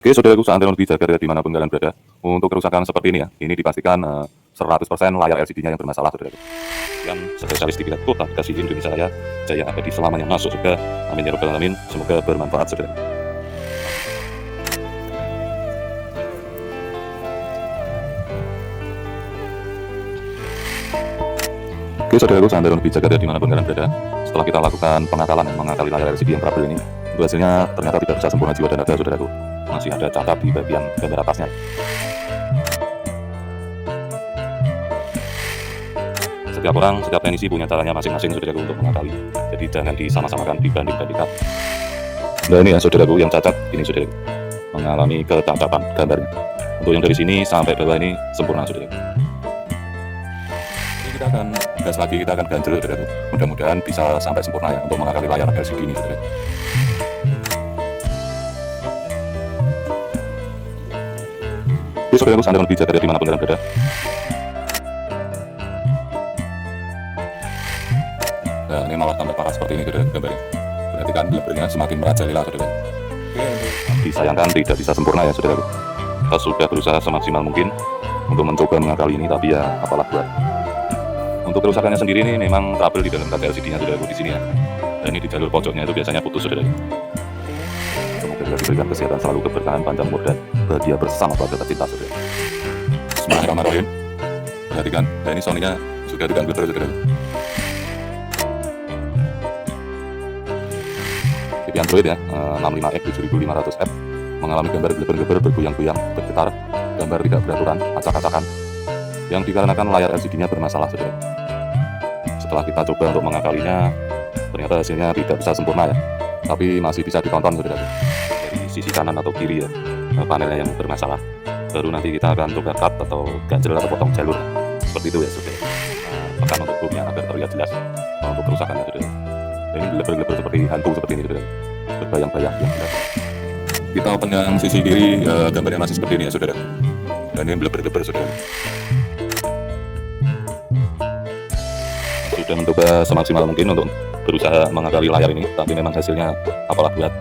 Oke, saudaraku, saat lebih jaga dimanapun kalian berada. Untuk kerusakan seperti ini ya, ini dipastikan 100% layar LCD-nya yang bermasalah, saudaraku. Yang spesialis di bidang kota Bekasi Indonesia Raya, Jaya Abadi selamanya masuk surga. Amin ya rabbal alamin. Semoga bermanfaat, saudara. Oke, saudaraku, saat lebih jaga dimanapun kalian berada. Setelah kita lakukan pengakalan yang mengakali layar LCD yang trouble ini, untuk hasilnya ternyata tidak bisa sempurna jiwa dan raga, saudaraku. Masih ada cacat di bagian gambar atasnya. Setiap orang, setiap teknisi punya caranya masing-masing, saudaraku, untuk mengakali. Jadi jangan disama-samakan, dibanding-bandingkan. Nah, ini ya, saudaraku, yang cacat ini, saudaraku, mengalami kecacatan gambarnya. Untuk yang dari sini sampai bawah ini sempurna, saudaraku. Ini kita akan gas lagi, kita akan ganjel, saudaraku. Mudah-mudahan bisa sampai sempurna ya untuk mengakali layar LCD ini, saudaraku. Oke, saudaraku, Anda lebih jaga dimanapun kalian berada. Nah, ini malah tambah parah seperti ini, saudara, gambarnya. Berarti kan gambarnya semakin merajalela, saudara. Disayangkan tidak bisa sempurna ya, saudaraku. Kita sudah berusaha semaksimal mungkin untuk mencoba mengakali ini, tapi ya apalah buat. Untuk kerusakannya sendiri ini memang trouble di dalam kaca LCD-nya, saudaraku, di sini ya. Dan ini di jalur pojoknya itu biasanya putus, saudaraku. Semoga kita diberikan kesehatan selalu, keberkahan, panjang umur dan bahagia bersama keluarga tercinta, saudara. Bismillahirrahmanirrahim. Perhatikan, nah ini Sony-nya sudah diganggu terus, saudaraku. TV Android ya, 65X 7500F, mengalami gambar geber-geber, bergoyang-goyang, bergetar, gambar tidak beraturan, acak-acakan, yang dikarenakan layar LCD-nya bermasalah, saudara. Setelah kita coba untuk mengakalinya, ternyata hasilnya tidak bisa sempurna ya, tapi masih bisa ditonton, saudara. Dari sisi kanan atau kiri ya, panelnya yang bermasalah. Baru nanti kita akan coba cut atau ganjel atau potong jalur, seperti itu ya, saudara. Tekan untuk boomnya agar terlihat jelas untuk kerusakannya, saudara. Ini geleber-geleber seperti hantu seperti ini, saudara. Berbayang-bayang yang jelas. Kita open yang sisi kiri, gambarnya masih seperti ini ya, saudara. Dan ini geleber-geleber, saudara. Sudah mencoba semaksimal mungkin untuk berusaha mengakali layar ini, tapi memang hasilnya apalah buat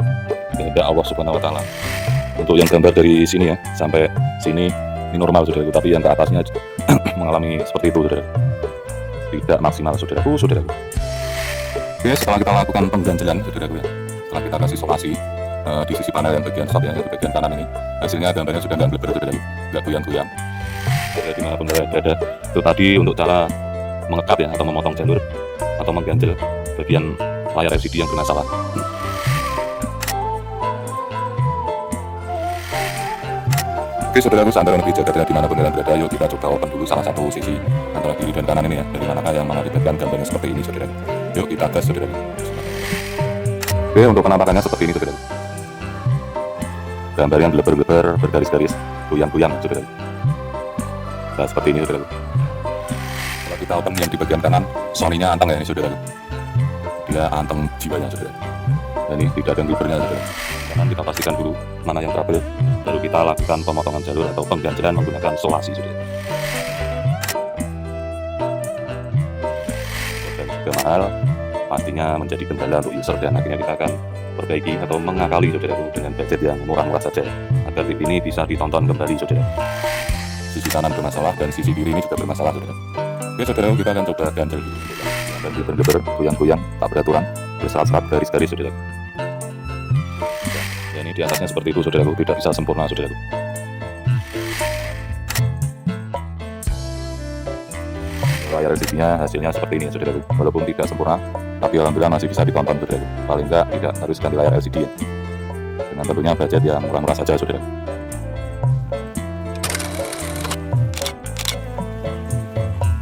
kehendak Allah Subhanahu wa Ta'ala. Untuk yang gambar dari sini ya sampai sini ini normal, saudara, tapi yang ke atasnya mengalami seperti itu, saudara. Tidak maksimal, saudaraku, saudaraku. Oke, setelah kita lakukan pengganjelan, saudaraku ya, setelah kita kasih solasi di sisi panel yang bagian top ya, di bagian kanan ini, hasilnya gambarnya sudah nggak geleber, saudaraku, nggak goyang-goyang. Jadi dimanapun berada, itu tadi untuk cara mengekat ya, atau memotong jalur atau mengganjel bagian layar LCD yang bermasalah. Oke, saudaraku, Anda lebih jaga dimanapun kalian berada. Yuk kita coba open dulu salah satu sisi antara kiri dan kanan ini ya, dari manakah yang mengakibatkan gambarnya seperti ini, saudaraku. Yuk kita gas, saudaraku. Oke, untuk penampakannya seperti ini, saudaraku. Gambar yang geleber-geleber, bergaris-garis, goyang-goyang, saudaraku. Nah, seperti ini, saudaraku. Kalau kita open yang di bagian kanan, Sony-nya anteng ya ini, saudaraku. Dia anteng jiwanya, saudaraku. Dan ini tidak ada gelebernya, saudaraku. Jangan kita pastikan dulu mana yang trouble, baru kita lakukan pemotongan jalur atau pengganjelan menggunakan solasi, saudara. Dan juga mahal, pastinya menjadi kendala untuk user, dan akhirnya kita akan perbaiki atau mengakali, saudara, dengan budget yang murah-murah saja agar TV ini bisa ditonton kembali, saudara. Sisi kanan bermasalah dan sisi kiri ini juga bermasalah, saudara. Oke, saudara, kita akan coba ganjel dulu. Dan geber-geber, goyang-goyang, tak beraturan, berserat-serat, garis-garis, saudara. Ya, ini di atasnya seperti itu, saudaraku, tidak bisa sempurna, saudaraku. Layar LCD-nya hasilnya seperti ini, saudaraku. Walaupun tidak sempurna, tapi alhamdulillah masih bisa ditonton, saudaraku. Paling enggak tidak harus ganti layar LCD ya. Dengan tentunya budget yang murah-murah saja, saudaraku.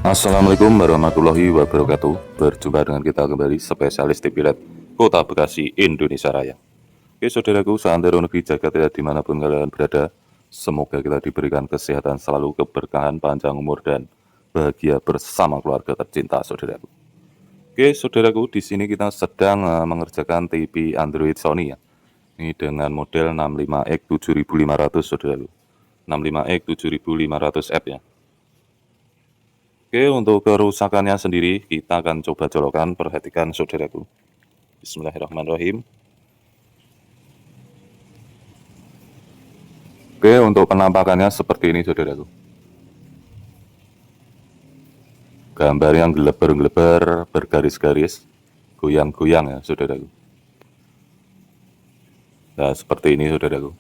Assalamualaikum warahmatullahi wabarakatuh. Berjumpa dengan kita kembali, spesialis TV LED Kota Bekasi Indonesia Raya. Oke, saudaraku, seantero negeri jagat ya, dimanapun kalian berada, semoga kita diberikan kesehatan selalu, keberkahan, panjang umur, dan bahagia bersama keluarga tercinta, saudaraku. Oke, saudaraku, di sini kita sedang mengerjakan TV Android Sony ya. Ini dengan model 65X 7500, saudaraku. 65X 7500F ya. Oke, untuk kerusakannya sendiri kita akan coba colokan, perhatikan, saudaraku. Bismillahirrahmanirrahim. Oke, untuk penampakannya seperti ini saudaraku. Gambar yang geleber-geleber, bergaris-garis, goyang-goyang ya saudaraku. Nah, seperti ini saudaraku.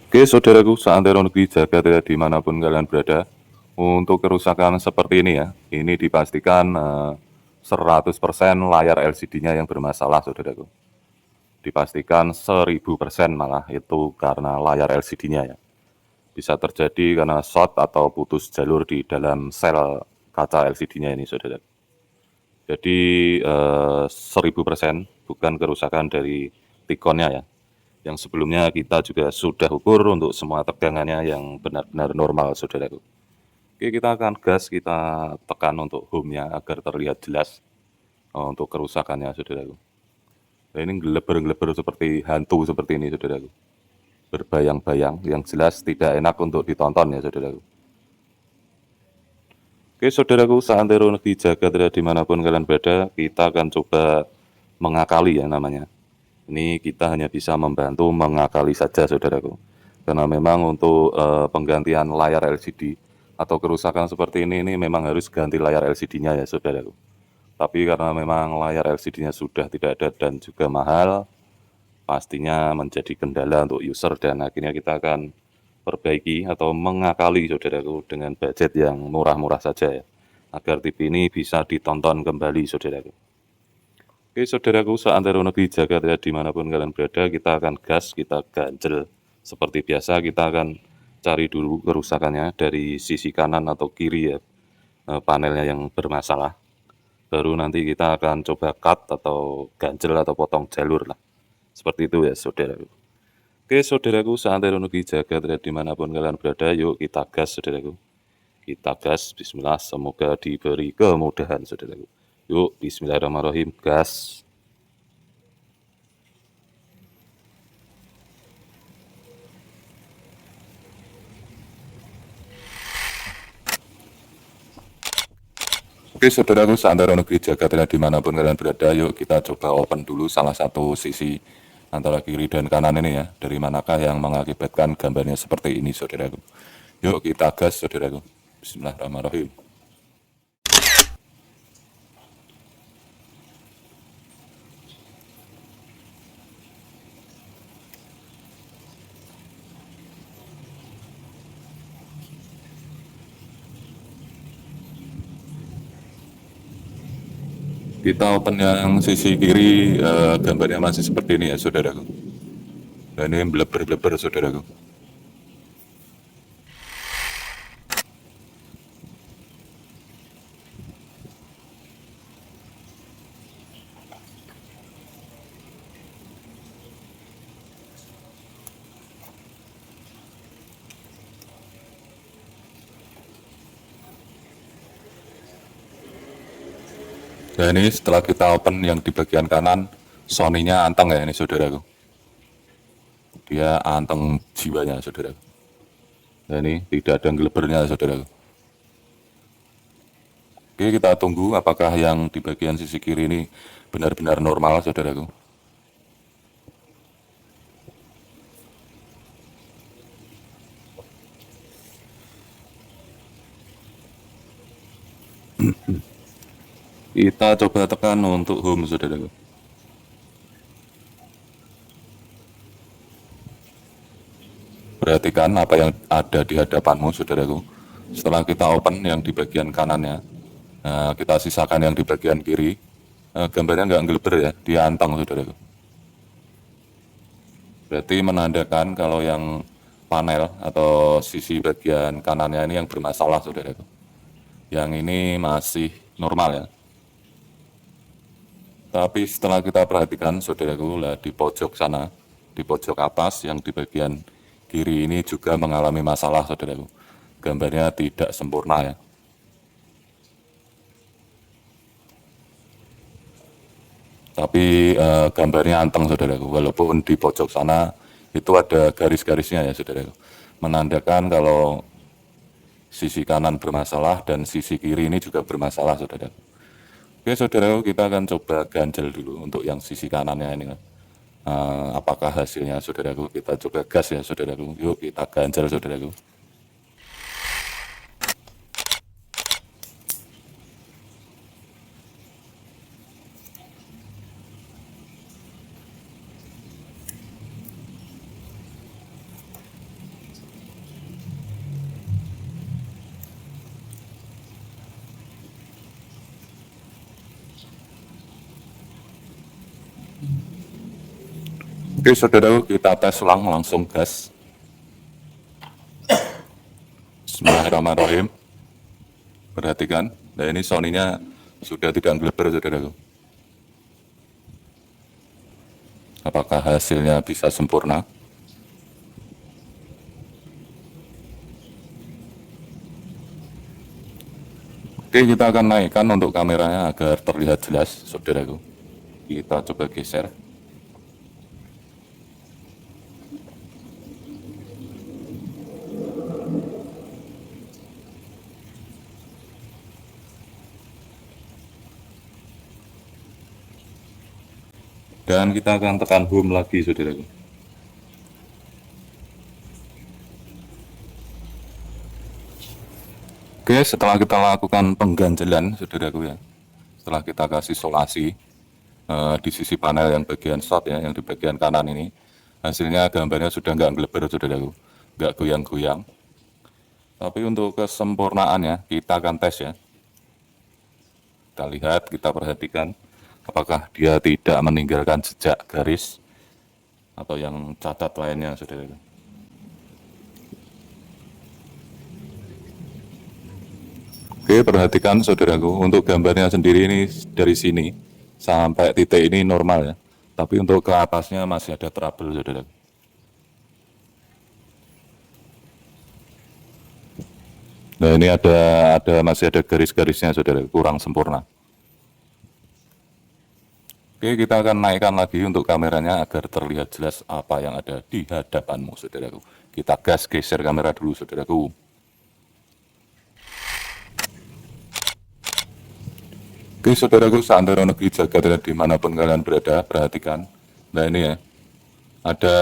Oke saudaraku, seantero negeri jagat ya dimanapun kalian berada. Untuk kerusakan seperti ini ya, ini dipastikan 100% layar LCD-nya yang bermasalah saudaraku. Dipastikan 1000% malah itu karena layar LCD-nya ya. Bisa terjadi karena short atau putus jalur di dalam sel kaca LCD-nya ini saudara. Jadi 1000% bukan kerusakan dari pikonnya ya. Yang sebelumnya kita juga sudah ukur untuk semua tegangannya yang benar-benar normal saudaraku. Oke, kita akan gas, kita tekan untuk home-nya agar terlihat jelas untuk kerusakannya saudaraku. Nah, ini geleber-geleber seperti hantu seperti ini saudaraku. Berbayang-bayang, yang jelas tidak enak untuk ditonton ya saudaraku. Oke saudaraku, seantero negeri jagat dimanapun kalian berada, kita akan coba mengakali ya namanya. Ini kita hanya bisa membantu mengakali saja saudaraku. Karena memang untuk penggantian layar LCD atau kerusakan seperti ini memang harus ganti layar LCD-nya ya saudaraku. Tapi karena memang layar LCD-nya sudah tidak ada dan juga mahal, pastinya menjadi kendala untuk user dan akhirnya kita akan perbaiki atau mengakali saudaraku dengan budget yang murah-murah saja ya, agar TV ini bisa ditonton kembali saudaraku. Oke saudaraku, seantero negeri jagat ya dimanapun kalian berada, kita akan gas, kita ganjel. Seperti biasa kita akan cari dulu kerusakannya dari sisi kanan atau kiri ya, panelnya yang bermasalah. Baru nanti kita akan coba cut atau ganjel atau potong jalur lah. Seperti itu ya saudaraku. Oke saudaraku, seantero negeri jagat dimanapun kalian berada, yuk kita gas saudaraku. Kita gas, bismillah, semoga diberi kemudahan saudaraku. Yuk, bismillahirrahmanirrahim, gas. Oke saudaraku, seantero negeri jagat dimanapun kalian berada, yuk kita coba open dulu salah satu sisi antara kiri dan kanan ini ya, dari manakah yang mengakibatkan gambarnya seperti ini saudaraku. Yuk kita gas saudaraku, bismillahirrahmanirrahim. Kita open yang sisi kiri, gambarnya masih seperti ini ya saudaraku. Dan ini bleber-bleber saudaraku. Dan ini setelah kita open yang di bagian kanan, Sony-nya anteng ya ini saudaraku. Dia anteng jiwanya saudaraku. Dan ini tidak ada gelebernya saudaraku. Oke, kita tunggu apakah yang di bagian sisi kiri ini benar-benar normal saudaraku. Kita coba tekan untuk home saudaraku. Perhatikan apa yang ada di hadapanmu saudaraku. Setelah kita open yang di bagian kanannya, nah, kita sisakan yang di bagian kiri, gambarnya nggak ngeleber ya, dia anteng saudaraku. Berarti menandakan kalau yang panel atau sisi bagian kanannya ini yang bermasalah saudaraku. Yang ini masih normal ya. Tapi setelah kita perhatikan saudaraku, lah di pojok sana, di pojok atas yang di bagian kiri ini juga mengalami masalah saudaraku. Gambarnya tidak sempurna ya. Tapi gambarnya anteng saudaraku, walaupun di pojok sana itu ada garis-garisnya ya saudaraku. Menandakan kalau sisi kanan bermasalah dan sisi kiri ini juga bermasalah, saudara. Oke, saudara, kita akan coba ganjel dulu untuk yang sisi kanannya ini kan. Apakah hasilnya, saudaraku? Kita coba gas ya, saudaraku. Yuk kita ganjel, saudaraku. Oke, saudaraku, kita tes ulang, langsung gas. Bismillahirrahmanirrahim. Perhatikan, nah ini Sony-nya sudah tidak ngeleber, saudaraku. Apakah hasilnya bisa sempurna? Oke, kita akan naikkan untuk kameranya agar terlihat jelas, saudaraku. Kita coba geser. Dan kita akan tekan home lagi, saudaraku. Oke, setelah kita lakukan pengganjelan, saudaraku ya, setelah kita kasih solasi di sisi panel yang bagian shot ya, yang di bagian kanan ini, hasilnya gambarnya sudah nggak ngeleber, saudaraku, nggak goyang-goyang. Tapi untuk kesempurnaannya kita akan tes ya. Kita lihat, kita perhatikan apakah dia tidak meninggalkan jejak garis atau yang cacat lainnya, saudaraku. Oke, perhatikan saudaraku, untuk gambarnya sendiri ini dari sini sampai titik ini normal ya, tapi untuk ke atasnya masih ada trouble, saudaraku. Nah, ini masih ada garis-garisnya, saudaraku, kurang sempurna. Oke, kita akan naikkan lagi untuk kameranya agar terlihat jelas apa yang ada di hadapanmu, saudaraku. Kita gas, geser kamera dulu, saudaraku. Oke, saudaraku, seantero negeri jagat dan dimanapun kalian berada, perhatikan. Nah, ini ya, ada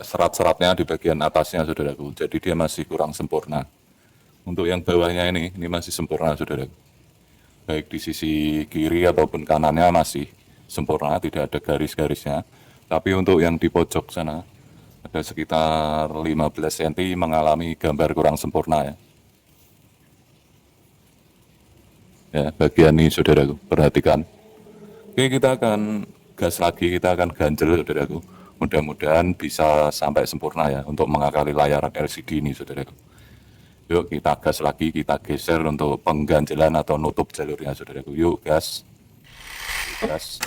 serat-seratnya di bagian atasnya, saudaraku. Jadi dia masih kurang sempurna. Untuk yang bawahnya ini masih sempurna, saudaraku. Baik di sisi kiri ataupun kanannya masih sempurna, tidak ada garis-garisnya. Tapi untuk yang di pojok sana ada sekitar 15 cm mengalami gambar kurang sempurna ya. Ya, bagian ini, saudaraku, perhatikan. Oke, kita akan gas lagi, kita akan ganjel, saudaraku. Mudah-mudahan bisa sampai sempurna ya untuk mengakali layar LCD ini, saudaraku. Yuk kita gas lagi, kita geser untuk pengganjelan atau nutup jalurnya, saudaraku. Yuk gas. Gas.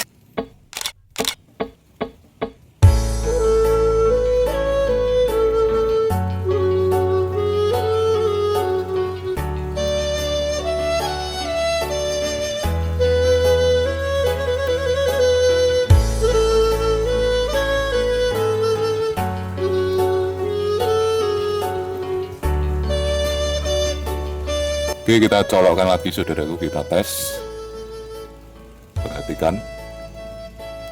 Oke, kita colokkan lagi, saudaraku, kita tes. Perhatikan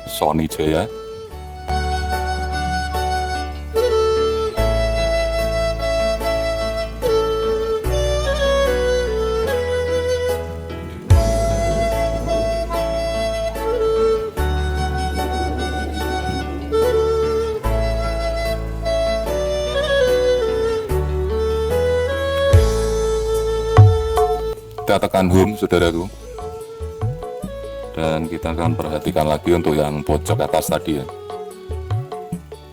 Sony Jaya. Kita tekan home, saudaraku, dan kita akan perhatikan lagi untuk yang pojok atas tadi ya.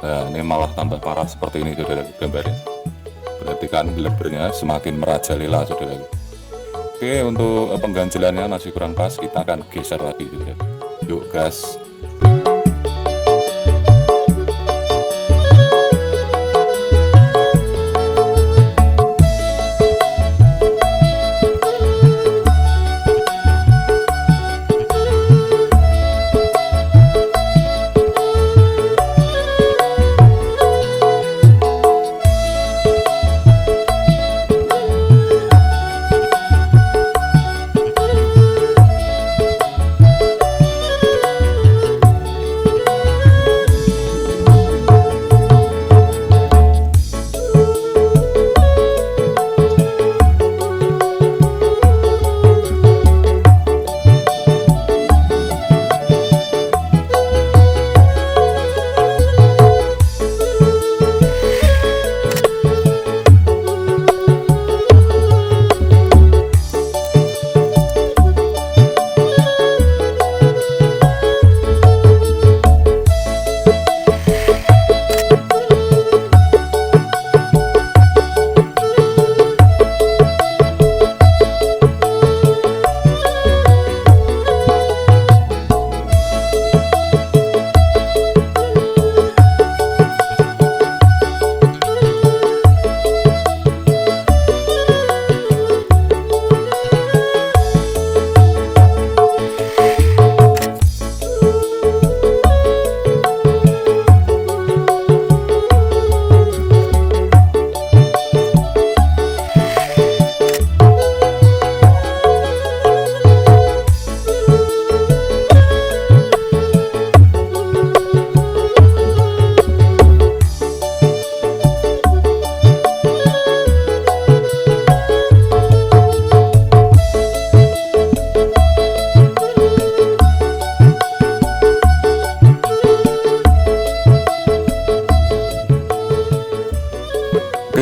Nah, ini malah tambah parah seperti ini, saudaraku, gambarnya. Perhatikan lebernya semakin merajalela, saudaraku. Oke, untuk pengganjelannya masih kurang pas, kita akan geser lagi, saudaraku. Yuk gas.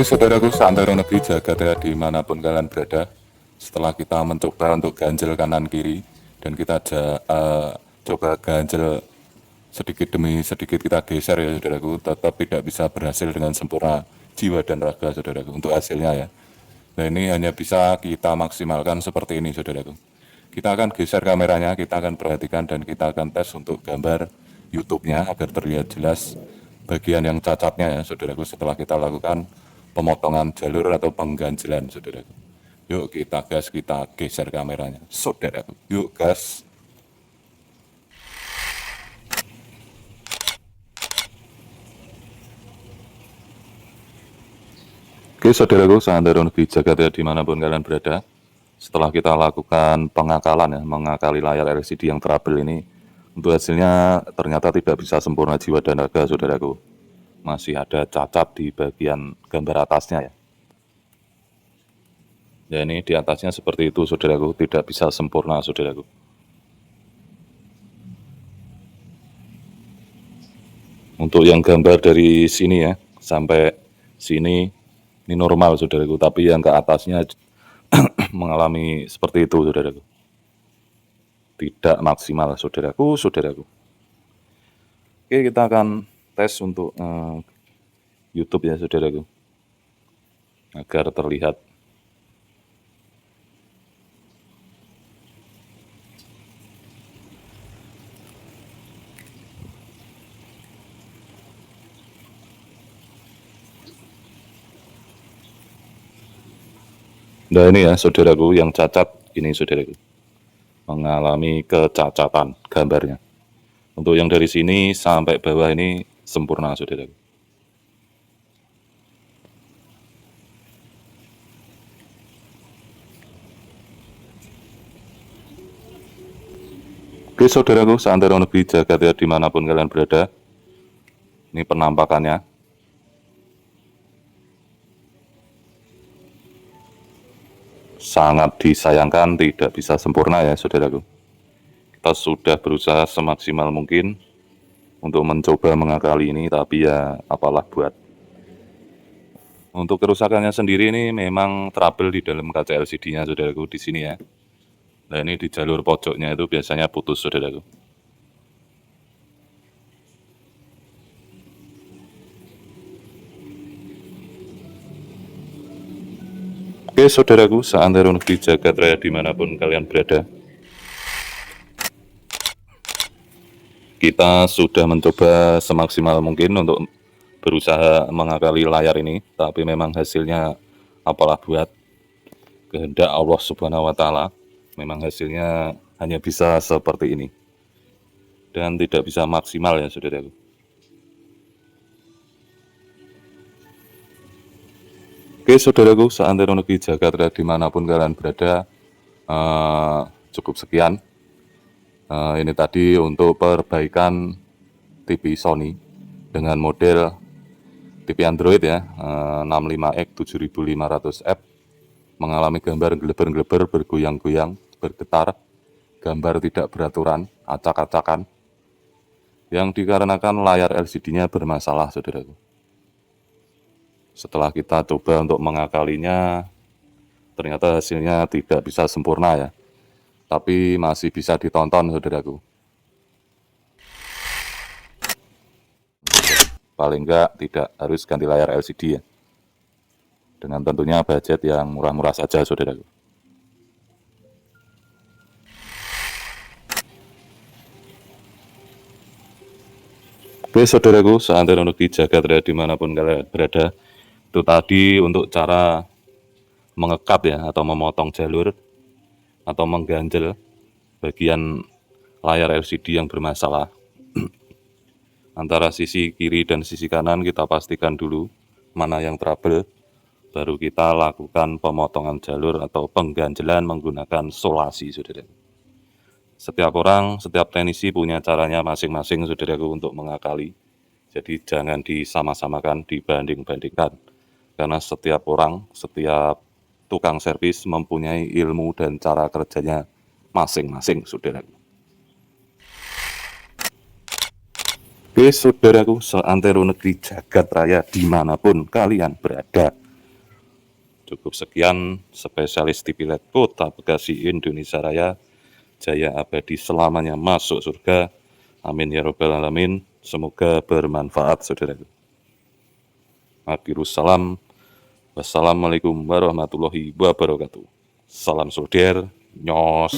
Oke saudaraku, seantero negeri jagat ya dimanapun kalian berada. Setelah kita mencoba untuk ganjel kanan kiri dan kita coba ganjel sedikit demi sedikit kita geser ya saudaraku, tetap tidak bisa berhasil dengan sempurna jiwa dan raga saudaraku untuk hasilnya ya. Nah ini hanya bisa kita maksimalkan seperti ini saudaraku. Kita akan geser kameranya, kita akan perhatikan dan kita akan tes untuk gambar YouTube-nya agar terlihat jelas bagian yang cacatnya ya saudaraku, setelah kita lakukan pemotongan jalur atau pengganjelan saudaraku. Yuk kita gas, kita geser kameranya saudaraku. Yuk gas. Oke saudaraku, seantero negeri jagat ya dimanapun kalian berada. Setelah kita lakukan pengakalan ya, mengakali layar LCD yang trouble ini, untuk hasilnya ternyata tidak bisa sempurna jiwa dan raga saudaraku. Masih ada cacat di bagian gambar atasnya ya. Ya ini di atasnya seperti itu saudaraku, tidak bisa sempurna saudaraku. Untuk yang gambar dari sini ya, sampai sini ini normal saudaraku, tapi yang ke atasnya mengalami seperti itu saudaraku. Tidak maksimal saudaraku. Oke, kita akan tes untuk YouTube ya saudaraku, agar terlihat. Nah ini ya saudaraku, yang cacat ini saudaraku, mengalami kecacatan gambarnya. Untuk yang dari sini sampai bawah ini sempurna saudaraku. Oke saudaraku, seantero negeri jagat ya dimanapun kalian berada, ini penampakannya. Sangat disayangkan tidak bisa sempurna ya saudaraku. Kita sudah berusaha semaksimal mungkin untuk mencoba mengakali ini, tapi ya apalah buat. Untuk kerusakannya sendiri ini memang trouble di dalam kaca LCD-nya saudaraku, di sini ya. Nah ini di jalur pojoknya itu biasanya putus saudaraku. Oke saudaraku, seantero negeri jagat raya dimanapun kalian berada, kita sudah mencoba semaksimal mungkin untuk berusaha mengakali layar ini, tapi memang hasilnya apalah buat. Kehendak Allah Subhanahu wa Ta'ala, memang hasilnya hanya bisa seperti ini dan tidak bisa maksimal ya saudaraku. Oke saudaraku, seantero negeri jagat raya dimanapun kalian berada, cukup sekian. Ini tadi untuk perbaikan TV Sony dengan model TV Android ya, 65X 7500F, mengalami gambar geleber-geleber, bergoyang-goyang, bergetar, gambar tidak beraturan, acak-acakan, yang dikarenakan layar LCD-nya bermasalah saudaraku. Setelah kita coba untuk mengakalinya, ternyata hasilnya tidak bisa sempurna ya, tapi masih bisa ditonton saudaraku. Paling enggak tidak harus ganti layar LCD ya, dengan tentunya budget yang murah-murah saja saudaraku. Oke saudaraku, seantero negeri jagat raya dimanapun kalian berada, itu tadi untuk cara mengekat ya, atau memotong jalur atau mengganjel bagian layar LCD yang bermasalah. Antara sisi kiri dan sisi kanan kita pastikan dulu mana yang trouble, baru kita lakukan pemotongan jalur atau pengganjelan menggunakan solasi saudara. Setiap orang, setiap teknisi punya caranya masing-masing saudaraku untuk mengakali. Jadi jangan disama-samakan, dibanding-bandingkan. Karena setiap orang, setiap tukang servis mempunyai ilmu dan cara kerjanya masing-masing saudaraku. Oke saudaraku, seantero negeri jagat raya dimanapun kalian berada, Cukup sekian, spesialis TV LED Kota Bekasi Indonesia Raya, jaya abadi selamanya masuk surga. Amin ya robbal alamin. Semoga bermanfaat, saudara. Akhirus salam. Wassalamualaikum warahmatullahi wabarakatuh. Salam solder, nyos.